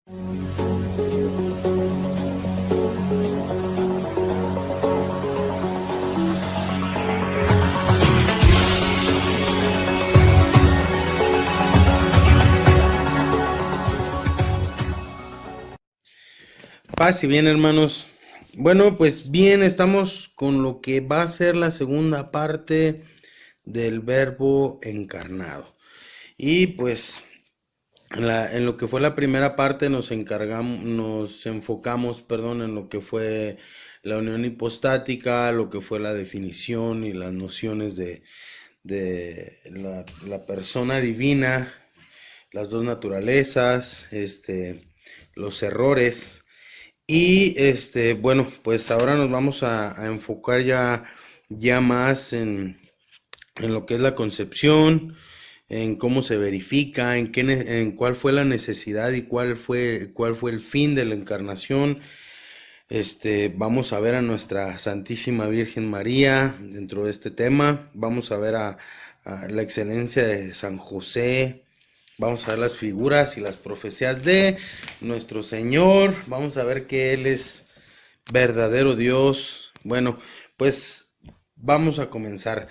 Paz y bien, hermanos. Bueno, pues bien, estamos con lo que va a ser la segunda parte del Verbo encarnado. Y pues en lo que fue la primera parte nos enfocamos, en lo que fue la unión hipostática, lo que fue la definición y las nociones de la persona divina, las dos naturalezas, los errores. Y bueno, pues ahora nos vamos a enfocar ya más en lo que es la concepción, en cómo se verifica, en cuál fue la necesidad y cuál fue el fin de la encarnación. Vamos a ver a nuestra Santísima Virgen María dentro de este tema. Vamos a ver a la excelencia de San José. Vamos a ver las figuras y las profecías de nuestro Señor. Vamos a ver que Él es verdadero Dios. Bueno, pues vamos a comenzar.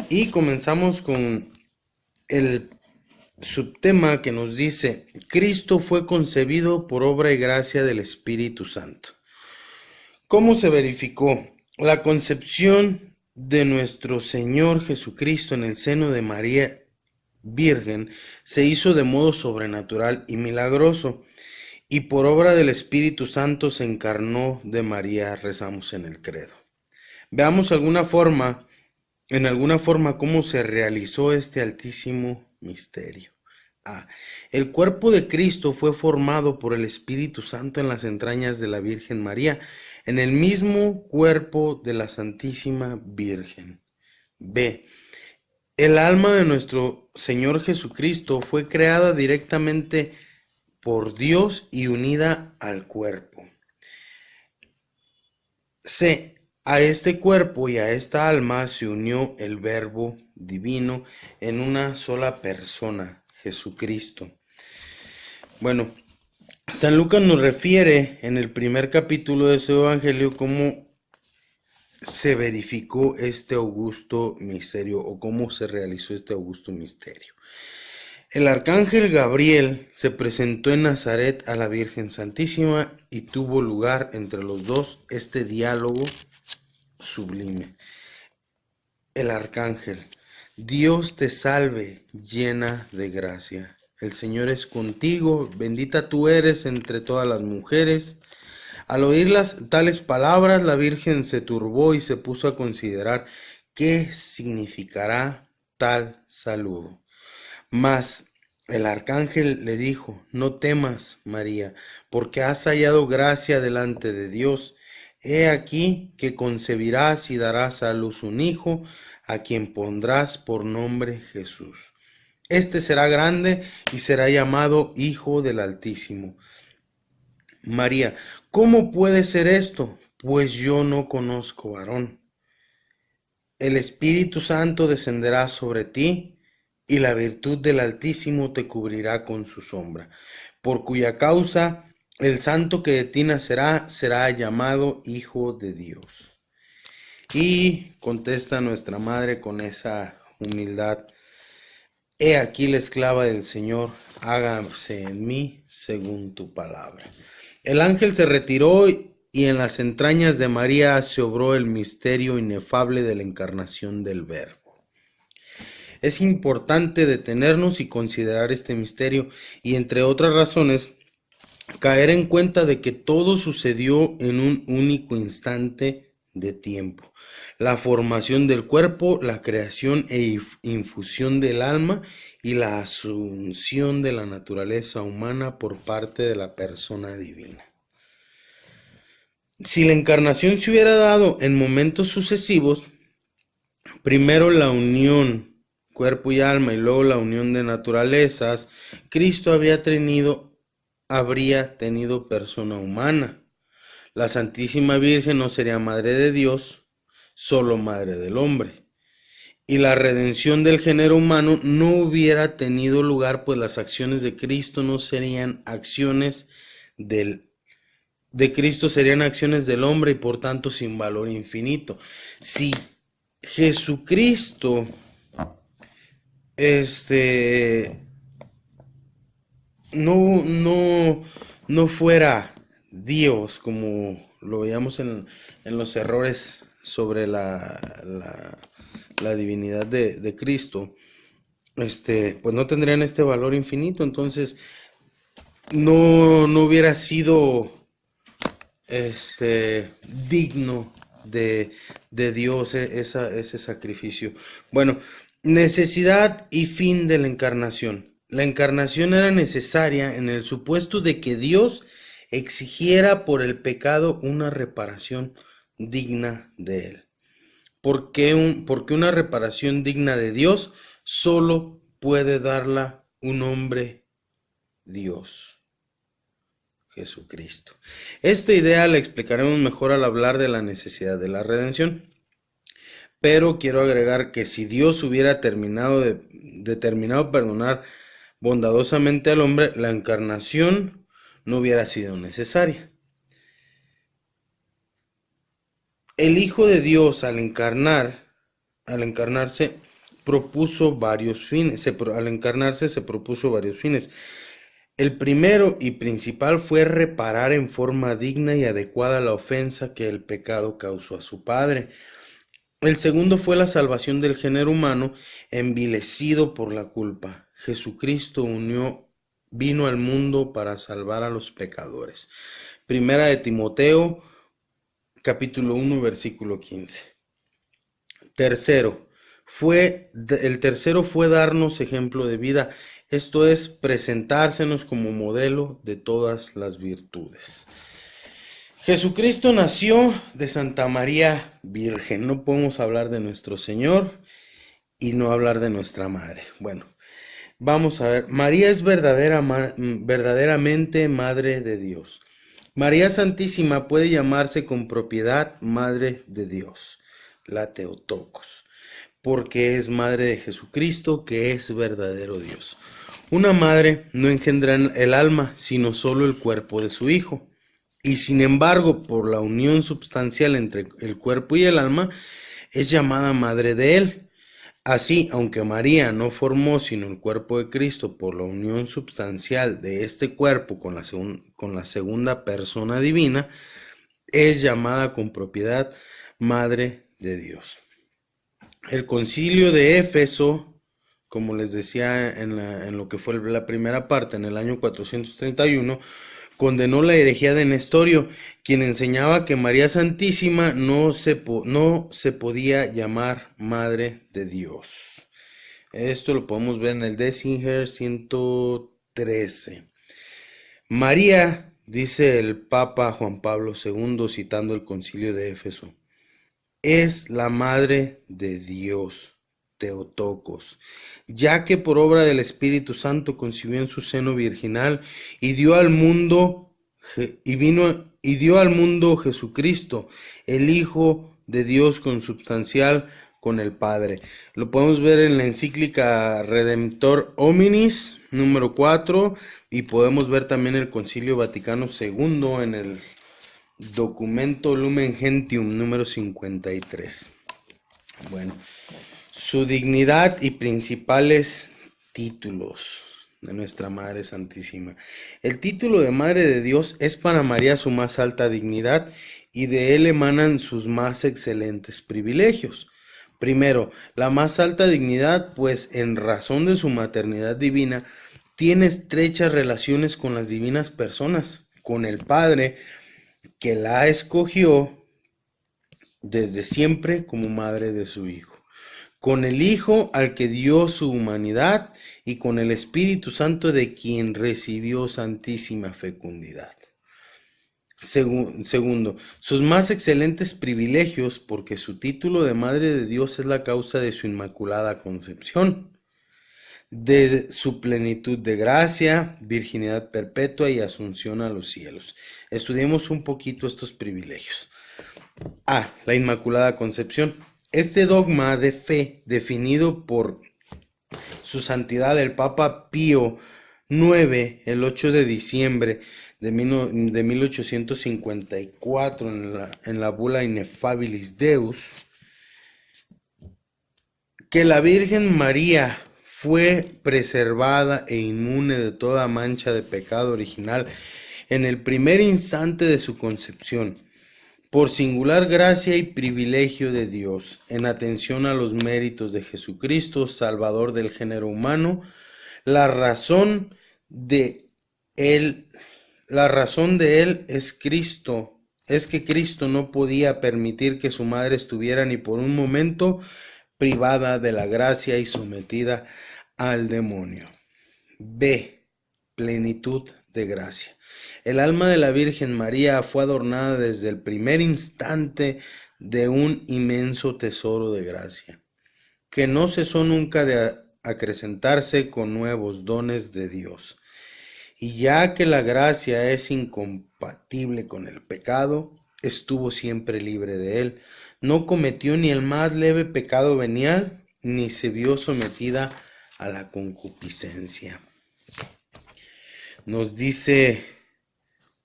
Y comenzamos con el subtema que nos dice: Cristo fue concebido por obra y gracia del Espíritu Santo. ¿Cómo se verificó? La concepción de nuestro Señor Jesucristo en el seno de María Virgen se hizo de modo sobrenatural y milagroso, y por obra del Espíritu Santo se encarnó de María, rezamos en el credo. Veamos en alguna forma cómo se realizó este altísimo misterio. El cuerpo de Cristo fue formado por el Espíritu Santo en las entrañas de la Virgen María, en el mismo cuerpo de la Santísima Virgen. B. El alma de nuestro Señor Jesucristo fue creada directamente por Dios y unida al cuerpo. C. A este cuerpo y a esta alma se unió el Verbo divino en una sola persona, Jesucristo. Bueno, San Lucas nos refiere en el primer capítulo de su evangelio cómo se verificó este augusto misterio o cómo se realizó este augusto misterio. El arcángel Gabriel se presentó en Nazaret a la Virgen Santísima y tuvo lugar entre los dos este diálogo sublime. El arcángel: Dios te salve, llena de gracia. El Señor es contigo, bendita tú eres entre todas las mujeres. Al oír tales palabras, la Virgen se turbó y se puso a considerar qué significará tal saludo. Mas el arcángel le dijo: No temas, María, porque has hallado gracia delante de Dios. He aquí que concebirás y darás a luz un hijo, a quien pondrás por nombre Jesús. Este será grande y será llamado Hijo del Altísimo. María: ¿Cómo puede ser esto? Pues yo no conozco varón. El Espíritu Santo descenderá sobre ti, y la virtud del Altísimo te cubrirá con su sombra, por cuya causa el santo que de ti nacerá será llamado Hijo de Dios. Y contesta nuestra Madre con esa humildad: He aquí la esclava del Señor, hágase en mí según tu palabra. El ángel se retiró y en las entrañas de María se obró el misterio inefable de la encarnación del Verbo. Es importante detenernos y considerar este misterio y, entre otras razones, caer en cuenta de que todo sucedió en un único instante de tiempo. La formación del cuerpo, la creación e infusión del alma y la asunción de la naturaleza humana por parte de la persona divina. Si la encarnación se hubiera dado en momentos sucesivos, primero la unión cuerpo y alma y luego la unión de naturalezas, Cristo habría tenido persona humana. La Santísima Virgen no sería madre de Dios, solo madre del hombre. Y la redención del género humano no hubiera tenido lugar, pues las acciones de Cristo no serían acciones de Cristo serían acciones del hombre y por tanto sin valor infinito. Si Jesucristo no fuera Dios, como lo veíamos en los errores sobre la divinidad de Cristo, pues no tendrían este valor infinito. Entonces no hubiera sido digno de Dios ese sacrificio. Bueno, necesidad y fin de la encarnación. La encarnación era necesaria en el supuesto de que Dios exigiera por el pecado una reparación digna de él. Porque una reparación digna de Dios solo puede darla un hombre Dios, Jesucristo. Esta idea la explicaremos mejor al hablar de la necesidad de la redención. Pero quiero agregar que si Dios hubiera determinado perdonar bondadosamente al hombre, la encarnación no hubiera sido necesaria. El Hijo de Dios al encarnarse propuso varios fines. Al encarnarse se propuso varios fines. El primero y principal fue reparar en forma digna y adecuada la ofensa que el pecado causó a su Padre. El segundo fue la salvación del género humano envilecido por la culpa. Jesucristo vino al mundo para salvar a los pecadores. Primera de Timoteo, capítulo 1, versículo 15. El tercero fue darnos ejemplo de vida, esto es, presentársenos como modelo de todas las virtudes. Jesucristo nació de Santa María Virgen. No podemos hablar de nuestro Señor y no hablar de nuestra Madre. Bueno, vamos a ver. María es verdaderamente Madre de Dios. María Santísima puede llamarse con propiedad Madre de Dios, la Theotokos, porque es Madre de Jesucristo, que es verdadero Dios. Una madre no engendra el alma, sino solo el cuerpo de su hijo. Y sin embargo, por la unión substancial entre el cuerpo y el alma, es llamada madre de él. Así, aunque María no formó sino el cuerpo de Cristo por la unión substancial de este cuerpo con la segunda persona divina, es llamada con propiedad Madre de Dios. El Concilio de Éfeso, como les decía en lo que fue la primera parte, en el año 431, condenó la herejía de Nestorio, quien enseñaba que María Santísima no se podía llamar Madre de Dios. Esto lo podemos ver en el Dessinger 113. María, dice el Papa Juan Pablo II, citando el Concilio de Éfeso, es la Madre de Dios, Theotokos, ya que por obra del Espíritu Santo concibió en su seno virginal y dio al mundo Jesucristo, el Hijo de Dios consubstancial con el Padre. Lo podemos ver en la encíclica Redemptor Hominis número 4 y podemos ver también el Concilio Vaticano II en el documento Lumen Gentium número 53. Bueno, su dignidad y principales títulos de nuestra Madre Santísima. El título de Madre de Dios es para María su más alta dignidad y de él emanan sus más excelentes privilegios. Primero, la más alta dignidad, pues en razón de su maternidad divina, tiene estrechas relaciones con las divinas personas, con el Padre, que la escogió desde siempre como madre de su Hijo, con el Hijo al que dio su humanidad y con el Espíritu Santo de quien recibió santísima fecundidad. Segundo, sus más excelentes privilegios, porque su título de Madre de Dios es la causa de su inmaculada concepción, de su plenitud de gracia, virginidad perpetua y asunción a los cielos. Estudiemos un poquito estos privilegios. La Inmaculada Concepción. Este dogma de fe, definido por su santidad el Papa Pío IX, el 8 de diciembre de 1854 en la bula Ineffabilis Deus, que la Virgen María fue preservada e inmune de toda mancha de pecado original en el primer instante de su concepción, por singular gracia y privilegio de Dios, en atención a los méritos de Jesucristo, Salvador del género humano. La razón de él es Cristo, es que Cristo no podía permitir que su madre estuviera ni por un momento privada de la gracia y sometida al demonio. B. Plenitud de gracia. El alma de la Virgen María fue adornada desde el primer instante de un inmenso tesoro de gracia, que no cesó nunca de acrecentarse con nuevos dones de Dios. Y ya que la gracia es incompatible con el pecado, estuvo siempre libre de él. No cometió ni el más leve pecado venial, ni se vio sometida a la concupiscencia. Nos dice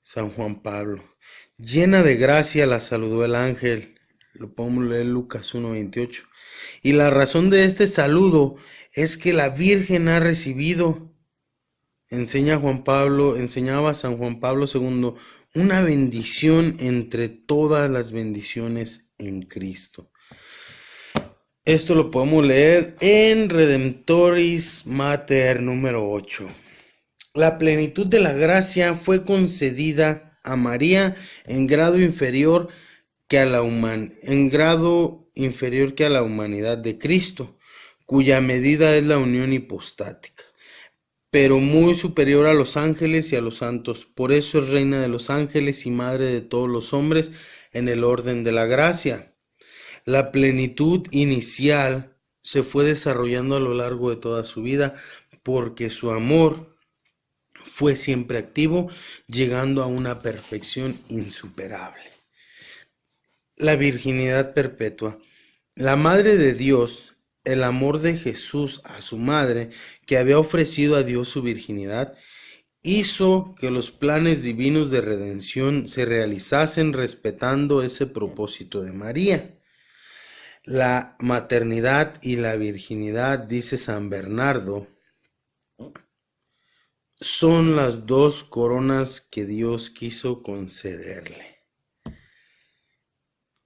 San Juan Pablo: llena de gracia la saludó el ángel. Lo podemos leer en Lucas 1:28. Y la razón de este saludo es que la Virgen ha recibido, enseñaba San Juan Pablo II, una bendición entre todas las bendiciones en Cristo. Esto lo podemos leer en Redemptoris Mater número 8. La plenitud de la gracia fue concedida a María en grado inferior que a la humanidad de Cristo, cuya medida es la unión hipostática, pero muy superior a los ángeles y a los santos. Por eso es reina de los ángeles y madre de todos los hombres en el orden de la gracia. La plenitud inicial se fue desarrollando a lo largo de toda su vida, porque su amor fue siempre activo, llegando a una perfección insuperable. La virginidad perpetua. La Madre de Dios, el amor de Jesús a su madre, que había ofrecido a Dios su virginidad, hizo que los planes divinos de redención se realizasen respetando ese propósito de María. La maternidad y la virginidad, dice San Bernardo, son las dos coronas que Dios quiso concederle.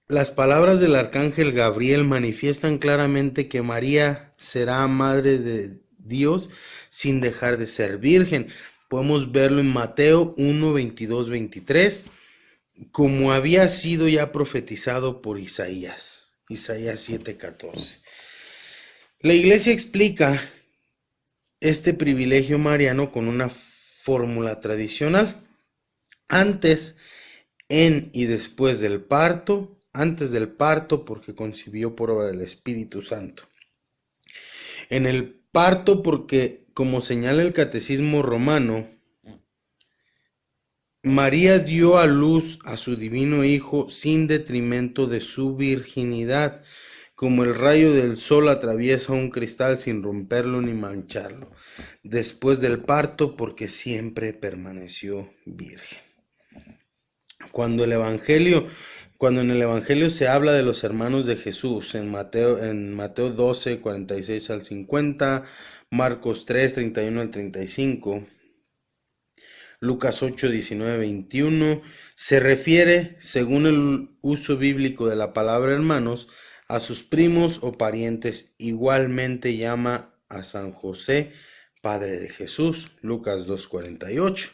Las palabras del arcángel Gabriel manifiestan claramente que María será madre de Dios sin dejar de ser virgen. Podemos verlo en Mateo 1, 22, 23, como había sido ya profetizado por Isaías 7, 14. La Iglesia explica este privilegio mariano con una fórmula tradicional: antes, en y después del parto. Antes del parto, porque concibió por obra del Espíritu Santo. En el parto, porque, como señala el Catecismo Romano, María dio a luz a su divino Hijo sin detrimento de su virginidad, como el rayo del sol atraviesa un cristal sin romperlo ni mancharlo. Después del parto, porque siempre permaneció virgen. Cuando en el Evangelio se habla de los hermanos de Jesús, en Mateo 12, 46 al 50, Marcos 3, 31 al 35, Lucas 8, 19, 21, se refiere, según el uso bíblico de la palabra hermanos, a sus primos o parientes. Igualmente llama a San José, padre de Jesús, Lucas 2, 48.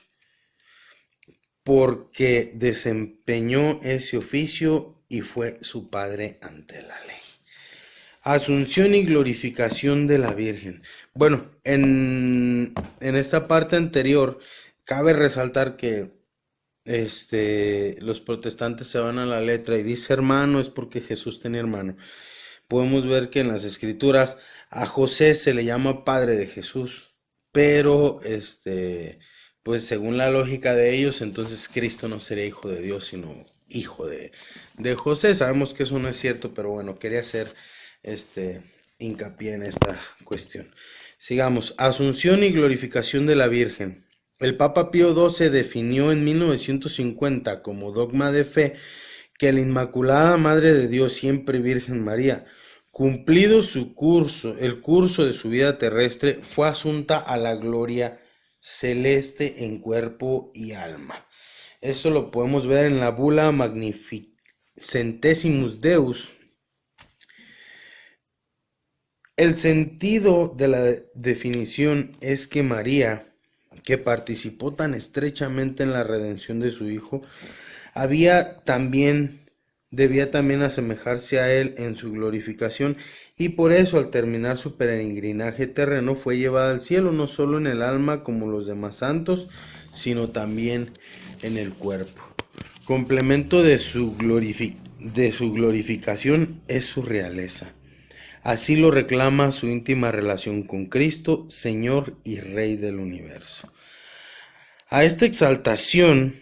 Porque desempeñó ese oficio y fue su padre ante la ley. Asunción y glorificación de la Virgen. Bueno, en esta parte anterior cabe resaltar que los protestantes se van a la letra y dice hermano es porque Jesús tenía hermano. Podemos ver que en las escrituras a José se le llama padre de Jesús, pero pues según la lógica de ellos, entonces Cristo no sería hijo de Dios, sino hijo de José. Sabemos que eso no es cierto, pero bueno, quería hacer hincapié en esta cuestión. Sigamos. Asunción y glorificación de la Virgen. El Papa Pío XII definió en 1950 como dogma de fe que la Inmaculada Madre de Dios, siempre Virgen María, cumplido el curso de su vida terrestre, fue asunta a la gloria celeste en cuerpo y alma. Esto lo podemos ver en la bula Magnificentissimus Deus. El sentido de la definición es que María, que participó tan estrechamente en la redención de su Hijo, debía también asemejarse a él en su glorificación, y por eso al terminar su peregrinaje terreno fue llevada al cielo, no solo en el alma como los demás santos, sino también en el cuerpo. Complemento de su glorificación es su realeza. Así lo reclama su íntima relación con Cristo, Señor y Rey del universo. A esta exaltación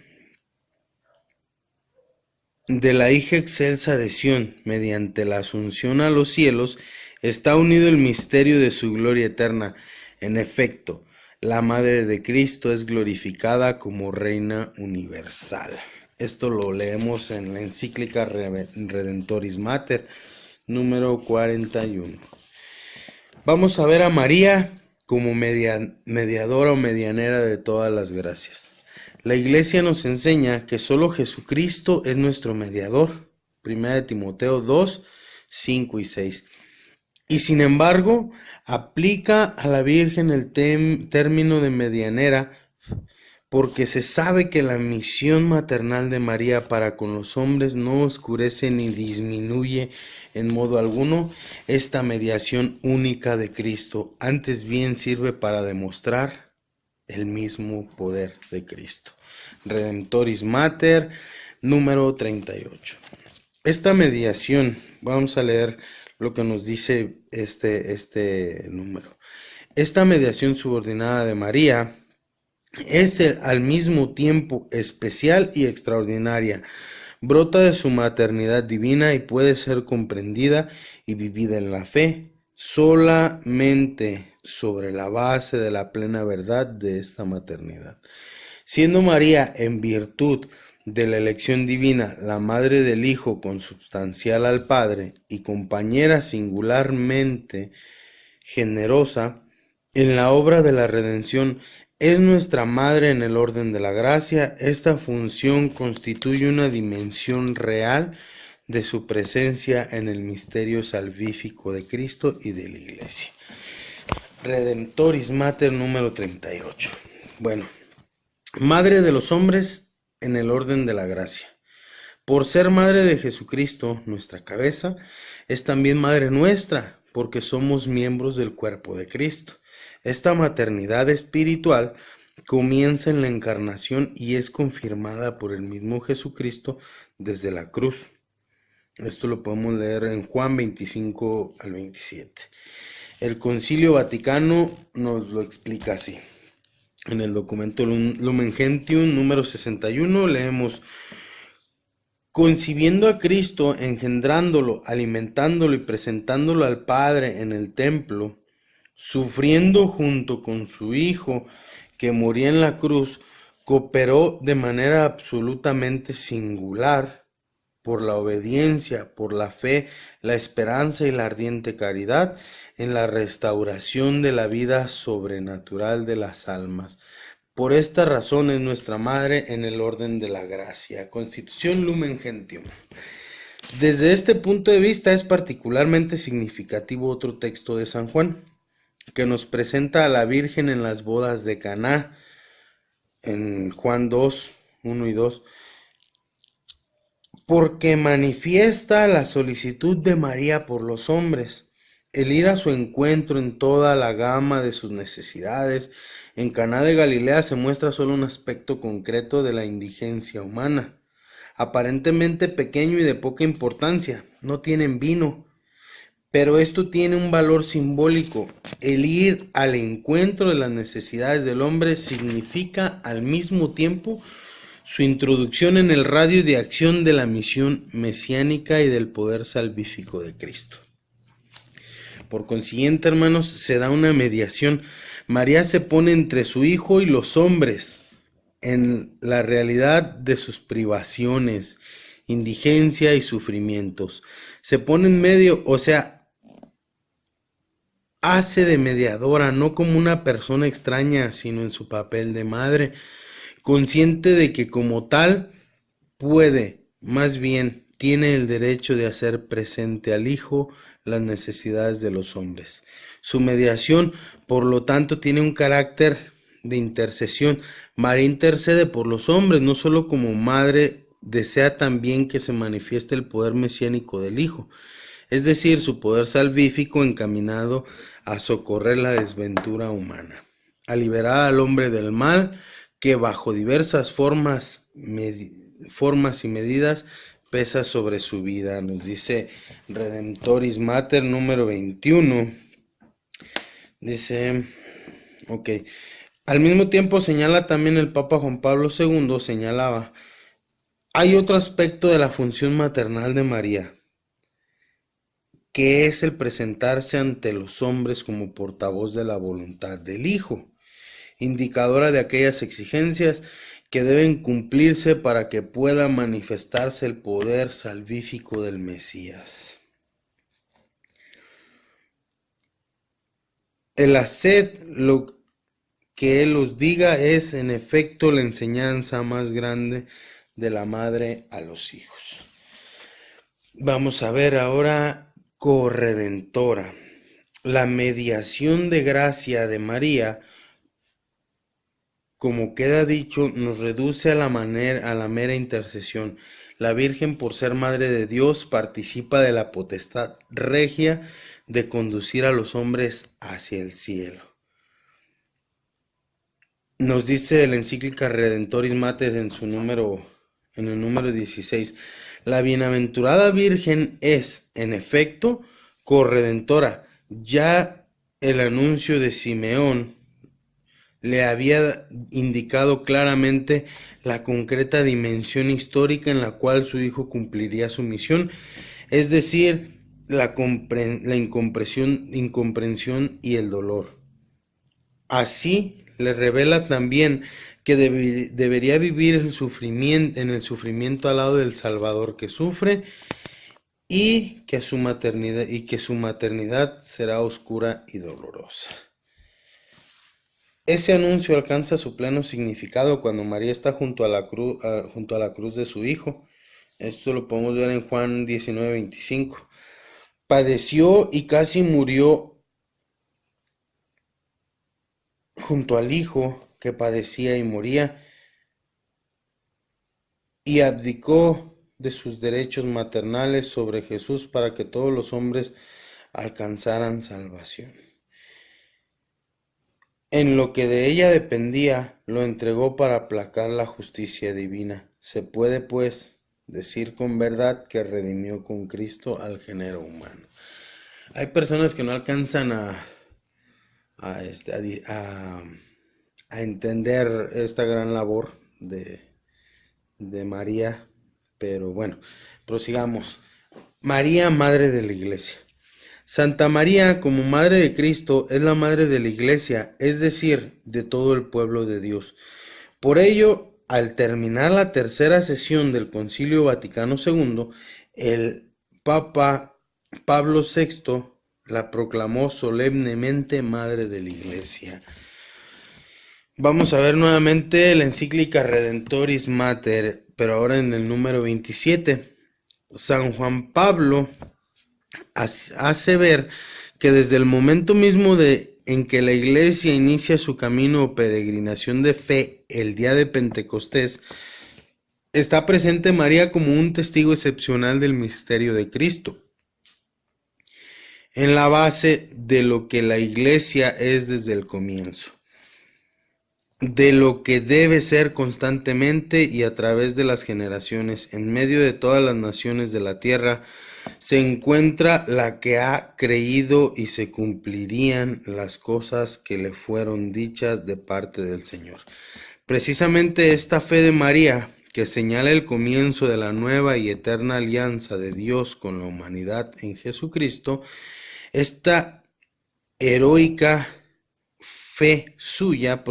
de la hija excelsa de Sión, mediante la asunción a los cielos, está unido el misterio de su gloria eterna. En efecto, la Madre de Cristo es glorificada como Reina universal. Esto lo leemos en la encíclica Redentoris Mater, número 41. Vamos a ver a María como mediadora o medianera de todas las gracias. La Iglesia nos enseña que solo Jesucristo es nuestro mediador, 1 Timoteo 2, 5 y 6. Y sin embargo, aplica a la Virgen el término de medianera, porque se sabe que la misión maternal de María para con los hombres no oscurece ni disminuye en modo alguno esta mediación única de Cristo, antes bien sirve para demostrar el mismo poder de Cristo. Redentoris Mater, número 38. Esta mediación, vamos a leer lo que nos dice este número. Esta mediación subordinada de María es al mismo tiempo especial y extraordinaria. Brota de su maternidad divina y puede ser comprendida y vivida en la fe solamente sobre la base de la plena verdad de esta maternidad. Siendo María, en virtud de la elección divina, la madre del Hijo consubstancial al Padre y compañera singularmente generosa en la obra de la redención, es nuestra madre en el orden de la gracia. Esta función constituye una dimensión real de su presencia en el misterio salvífico de Cristo y de la Iglesia. Redentoris Mater, número 38. Bueno, madre de los hombres en el orden de la gracia. Por ser madre de Jesucristo, nuestra cabeza, es también madre nuestra, porque somos miembros del cuerpo de Cristo. Esta maternidad espiritual comienza en la encarnación y es confirmada por el mismo Jesucristo desde la cruz. Esto lo podemos leer en Juan 25 al 27. El Concilio Vaticano nos lo explica así. En el documento Lumen Gentium número 61 leemos: concibiendo a Cristo, engendrándolo, alimentándolo y presentándolo al Padre en el templo, sufriendo junto con su Hijo que moría en la cruz, cooperó de manera absolutamente singular por la obediencia, por la fe, la esperanza y la ardiente caridad en la restauración de la vida sobrenatural de las almas. Por esta razón es nuestra madre en el orden de la gracia. Constitución Lumen Gentium. Desde este punto de vista es particularmente significativo otro texto de San Juan, que nos presenta a la Virgen en las bodas de Caná, en Juan 2, 1 y 2, porque manifiesta la solicitud de María por los hombres, el ir a su encuentro en toda la gama de sus necesidades. En Caná de Galilea se muestra solo un aspecto concreto de la indigencia humana, aparentemente pequeño y de poca importancia. No tienen vino, pero esto tiene un valor simbólico. El ir al encuentro de las necesidades del hombre significa al mismo tiempo su introducción en el radio de acción de la misión mesiánica y del poder salvífico de Cristo. Por consiguiente, hermanos, se da una mediación. María se pone entre su Hijo y los hombres en la realidad de sus privaciones, indigencia y sufrimientos. Se pone en medio, o sea, hace de mediadora, no como una persona extraña, sino en su papel de madre, consciente de que como tal puede, más bien, tiene el derecho de hacer presente al Hijo las necesidades de los hombres. Su mediación, por lo tanto, tiene un carácter de intercesión. María intercede por los hombres, no solo como madre, desea también que se manifieste el poder mesiánico del Hijo, es decir, su poder salvífico encaminado a socorrer la desventura humana, a liberar al hombre del mal que bajo diversas formas y medidas pesa sobre su vida. Nos dice Redemptoris Mater número 21. Dice, ok, al mismo tiempo señala también el Papa Juan Pablo II, señalaba, hay otro aspecto de la función maternal de María, que es el presentarse ante los hombres como portavoz de la voluntad del Hijo, indicadora de aquellas exigencias que deben cumplirse para que pueda manifestarse el poder salvífico del Mesías. El haced lo que Él os diga es en efecto la enseñanza más grande de la madre a los hijos. Vamos a ver ahora corredentora. La mediación de gracia de María, como queda dicho, nos reduce a la mera intercesión. La Virgen, por ser Madre de Dios, participa de la potestad regia de conducir a los hombres hacia el cielo. Nos dice la encíclica Redemptoris Mater en el número 16, la bienaventurada Virgen es, en efecto, corredentora. Ya el anuncio de Simeón le había indicado claramente la concreta dimensión histórica en la cual su hijo cumpliría su misión, es decir, la incomprensión y el dolor. Así le revela también que debería vivir en el sufrimiento al lado del Salvador que sufre, y que su maternidad será oscura y dolorosa. Ese anuncio alcanza su pleno significado cuando María está junto a la cruz de su Hijo. Esto lo podemos ver en Juan 19:25. Padeció y casi murió junto al Hijo que padecía y moría, y abdicó de sus derechos maternales sobre Jesús para que todos los hombres alcanzaran salvación. En lo que de ella dependía, lo entregó para aplacar la justicia divina. Se puede, pues, decir con verdad que redimió con Cristo al género humano. Hay personas que no alcanzan a entender esta gran labor de María, pero bueno, prosigamos. María, Madre de la Iglesia. Santa María, como Madre de Cristo, es la Madre de la Iglesia, es decir, de todo el pueblo de Dios. Por ello, al terminar la tercera sesión del Concilio Vaticano II, el Papa Pablo VI la proclamó solemnemente Madre de la Iglesia. Vamos a ver nuevamente la encíclica Redemptoris Mater, pero ahora en el número 27. San Juan Pablo hace ver que desde el momento mismo en que la Iglesia inicia su camino o peregrinación de fe el día de Pentecostés, está presente María como un testigo excepcional del misterio de Cristo, en la base de lo que la Iglesia es desde el comienzo, de lo que debe ser constantemente y a través de las generaciones, en medio de todas las naciones de la tierra, se encuentra la que ha creído y se cumplirían las cosas que le fueron dichas de parte del Señor. Precisamente esta fe de María, que señala el comienzo de la nueva y eterna alianza de Dios con la humanidad en Jesucristo, esta heroica fe suya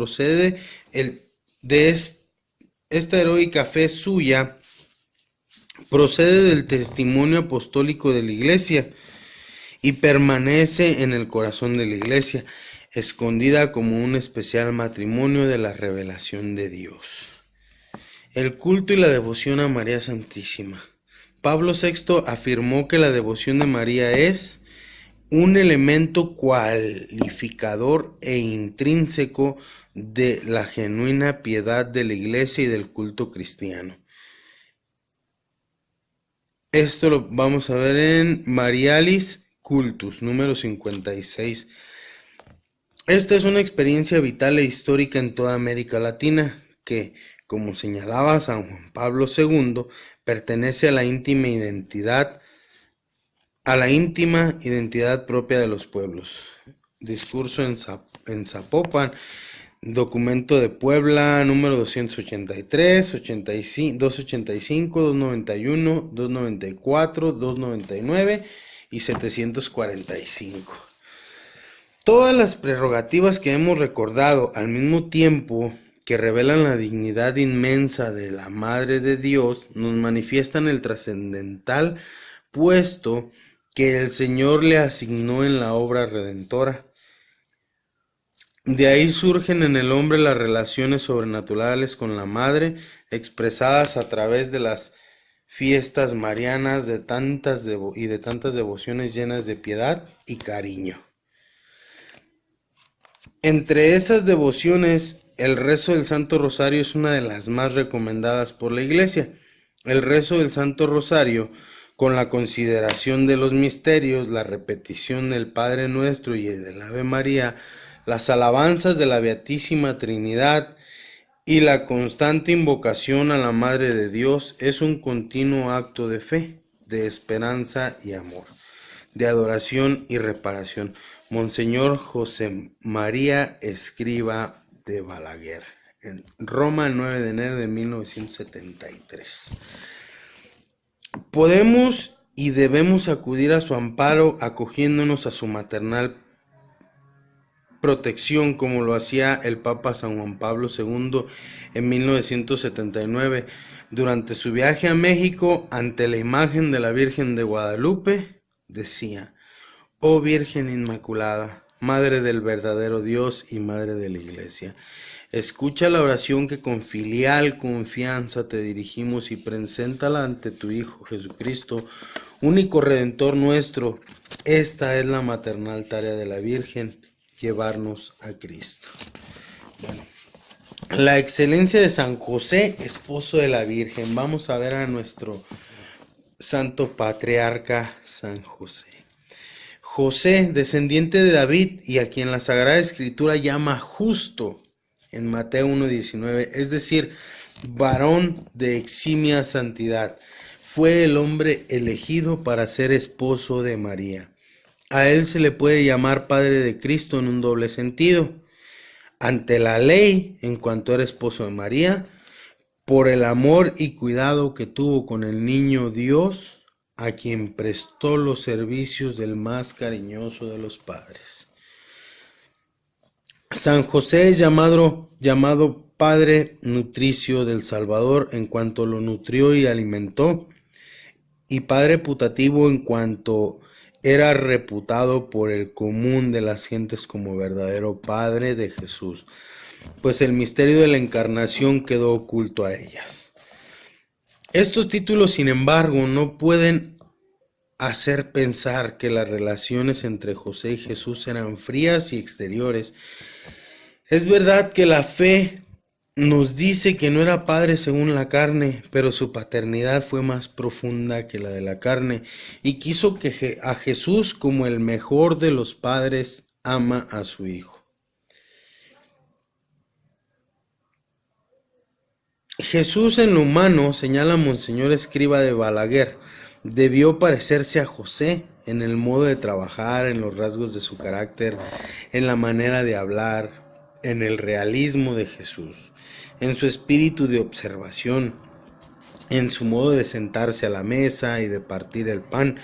esta heroica fe suya procede del testimonio apostólico de la Iglesia y permanece en el corazón de la Iglesia, escondida como un especial matrimonio de la revelación de Dios. El culto y la devoción a María Santísima. Pablo VI afirmó que la devoción de María es un elemento cualificador e intrínseco de la genuina piedad de la Iglesia y del culto cristiano. Esto lo vamos a ver en Marialis Cultus, número 56. Esta es una experiencia vital e histórica en toda América Latina que, como señalaba San Juan Pablo II, pertenece a la íntima identidad propia de los pueblos. Discurso en Zapopan, documento de Puebla, número 283, 285, 291, 294, 299 y 745. Todas las prerrogativas que hemos recordado, al mismo tiempo que revelan la dignidad inmensa de la Madre de Dios, nos manifiestan el trascendental puesto que el Señor le asignó en la obra redentora. De ahí surgen en el hombre las relaciones sobrenaturales con la Madre, expresadas a través de las fiestas marianas de tantas devociones llenas de piedad y cariño. Entre esas devociones, el rezo del Santo Rosario es una de las más recomendadas por la Iglesia. El rezo del Santo Rosario, con la consideración de los misterios, la repetición del Padre Nuestro y del Ave María, las alabanzas de la Beatísima Trinidad y la constante invocación a la Madre de Dios, es un continuo acto de fe, de esperanza y amor, de adoración y reparación. Monseñor José María Escriba de Balaguer, en Roma, el 9 de enero de 1973. Podemos y debemos acudir a su amparo, acogiéndonos a su maternal protección, como lo hacía el Papa San Juan Pablo II en 1979, durante su viaje a México. Ante la imagen de la Virgen de Guadalupe, decía: Oh Virgen Inmaculada, Madre del verdadero Dios y Madre de la Iglesia, escucha la oración que con filial confianza te dirigimos y preséntala ante tu Hijo Jesucristo, único Redentor nuestro. Esta es la maternal tarea de la Virgen, llevarnos a Cristo. Bueno, la excelencia de San José, esposo de la Virgen. Vamos a ver a nuestro santo patriarca San José. José, descendiente de David y a quien la Sagrada Escritura llama justo en Mateo 1:19, es decir, varón de eximia santidad, fue el hombre elegido para ser esposo de María. A él se le puede llamar Padre de Cristo en un doble sentido: ante la ley, en cuanto era esposo de María, por el amor y cuidado que tuvo con el niño Dios, a quien prestó los servicios del más cariñoso de los padres. San José es llamado Padre nutricio del Salvador en cuanto lo nutrió y alimentó, y Padre putativo en cuanto era reputado por el común de las gentes como verdadero Padre de Jesús, pues el misterio de la encarnación quedó oculto a ellas. Estos títulos, sin embargo, no pueden hacer pensar que las relaciones entre José y Jesús eran frías y exteriores. Es verdad que la fe nos dice que no era padre según la carne, pero su paternidad fue más profunda que la de la carne, y quiso que a Jesús, como el mejor de los padres, ama a su Hijo. Jesús en lo humano, señala Monseñor Escriba de Balaguer, debió parecerse a José en el modo de trabajar, en los rasgos de su carácter, en la manera de hablar, en el realismo de Jesús, en su espíritu de observación, en su modo de sentarse a la mesa y de partir el pan,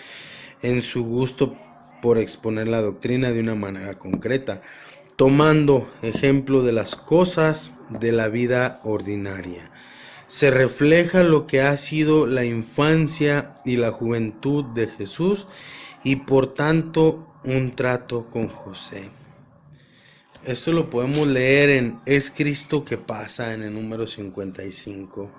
en su gusto por exponer la doctrina de una manera concreta, tomando ejemplo de las cosas de la vida ordinaria. Se refleja lo que ha sido la infancia y la juventud de Jesús y por tanto un trato con José. Esto lo podemos leer en Es Cristo que pasa en el número 55.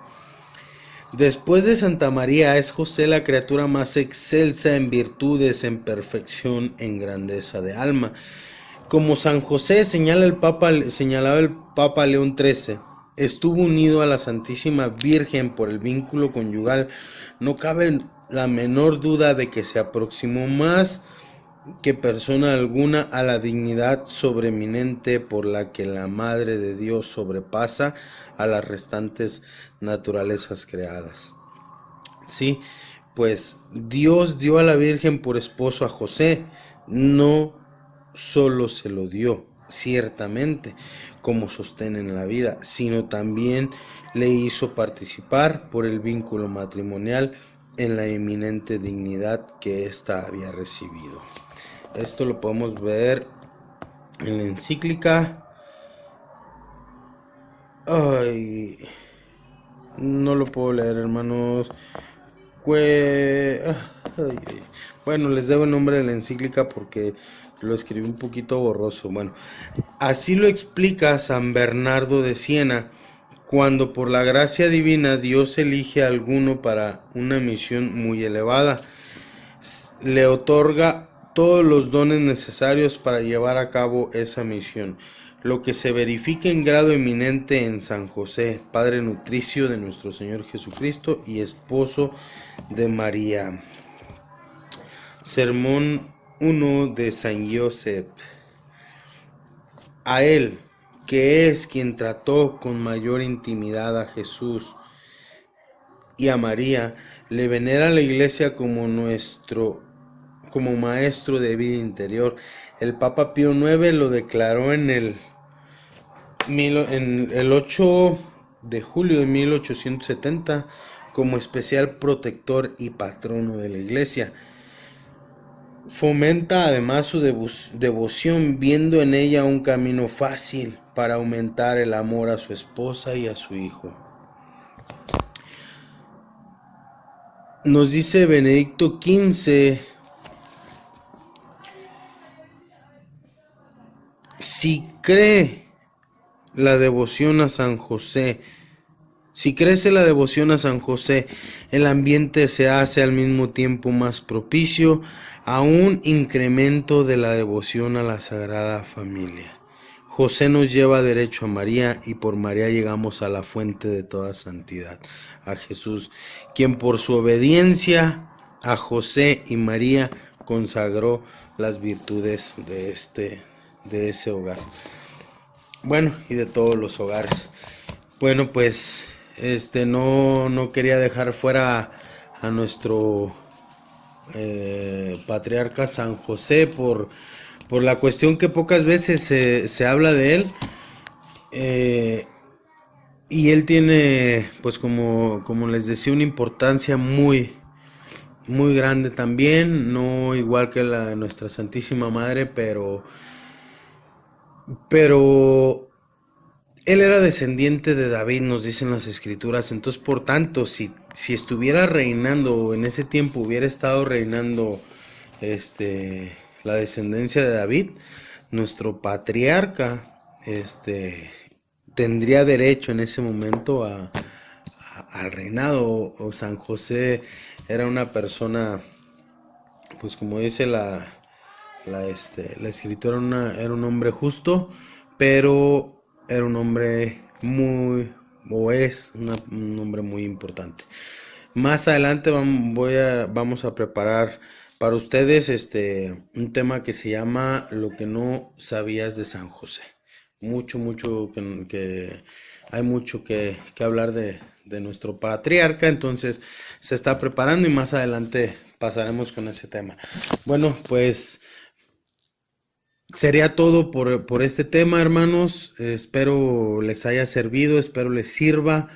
Después de Santa María es José la criatura más excelsa en virtudes, en perfección, en grandeza de alma. Como San José señalaba el Papa León XIII, estuvo unido a la Santísima Virgen por el vínculo conyugal. No cabe la menor duda de que se aproximó más que persona alguna a la dignidad sobreeminente por la que la Madre de Dios sobrepasa a las restantes naturalezas creadas. Sí, pues Dios dio a la Virgen por esposo a José, no solo se lo dio, ciertamente, como sostén en la vida, sino también le hizo participar por el vínculo matrimonial en la eminente dignidad que ésta había recibido. Esto lo podemos ver en la encíclica. Ay, no lo puedo leer, hermanos. Bueno, les debo el nombre de la encíclica porque lo escribí un poquito borroso. Bueno, así lo explica San Bernardo de Siena, cuando por la gracia divina Dios elige a alguno para una misión muy elevada, le otorga todos los dones necesarios para llevar a cabo esa misión, lo que se verifica en grado eminente en San José, padre nutricio de nuestro Señor Jesucristo y esposo de María. Sermón 1 de San Josep. A él, que es quien trató con mayor intimidad a Jesús y a María, le venera la Iglesia como maestro de vida interior. El Papa Pío IX lo declaró en el 8 de julio de 1870 como especial protector y patrono de la Iglesia. Fomenta además su devoción, viendo en ella un camino fácil para aumentar el amor a su esposa y a su hijo. Nos dice Benedicto XV: si crece la devoción a San José, el ambiente se hace al mismo tiempo más propicio a un incremento de la devoción a la Sagrada Familia. José nos lleva derecho a María y por María llegamos a la fuente de toda santidad, a Jesús, quien por su obediencia a José y María consagró las virtudes de ese hogar. Bueno, y de todos los hogares. Bueno, pues no quería dejar fuera a nuestro patriarca San José por la cuestión que pocas veces se habla de él, y él tiene, pues como les decía, una importancia muy muy grande también, no igual que la de nuestra Santísima Madre, pero él era descendiente de David, nos dicen las Escrituras. Entonces, por tanto, si estuviera reinando, o en ese tiempo hubiera estado reinando la descendencia de David, nuestro patriarca tendría derecho en ese momento al reinado. O San José era una persona, pues como dice la escritura, era un hombre justo, pero era un hombre un hombre muy importante. Más adelante vamos a preparar para ustedes un tema que se llama Lo que no sabías de San José. Que hay mucho que hablar de nuestro patriarca, entonces se está preparando y más adelante pasaremos con ese tema. Bueno, pues sería todo por este tema, hermanos. Espero les haya servido, espero les sirva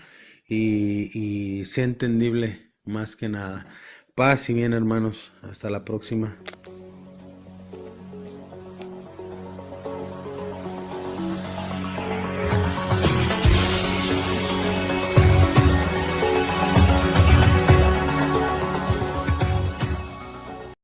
y sea entendible más que nada. Paz y bien, hermanos. Hasta la próxima.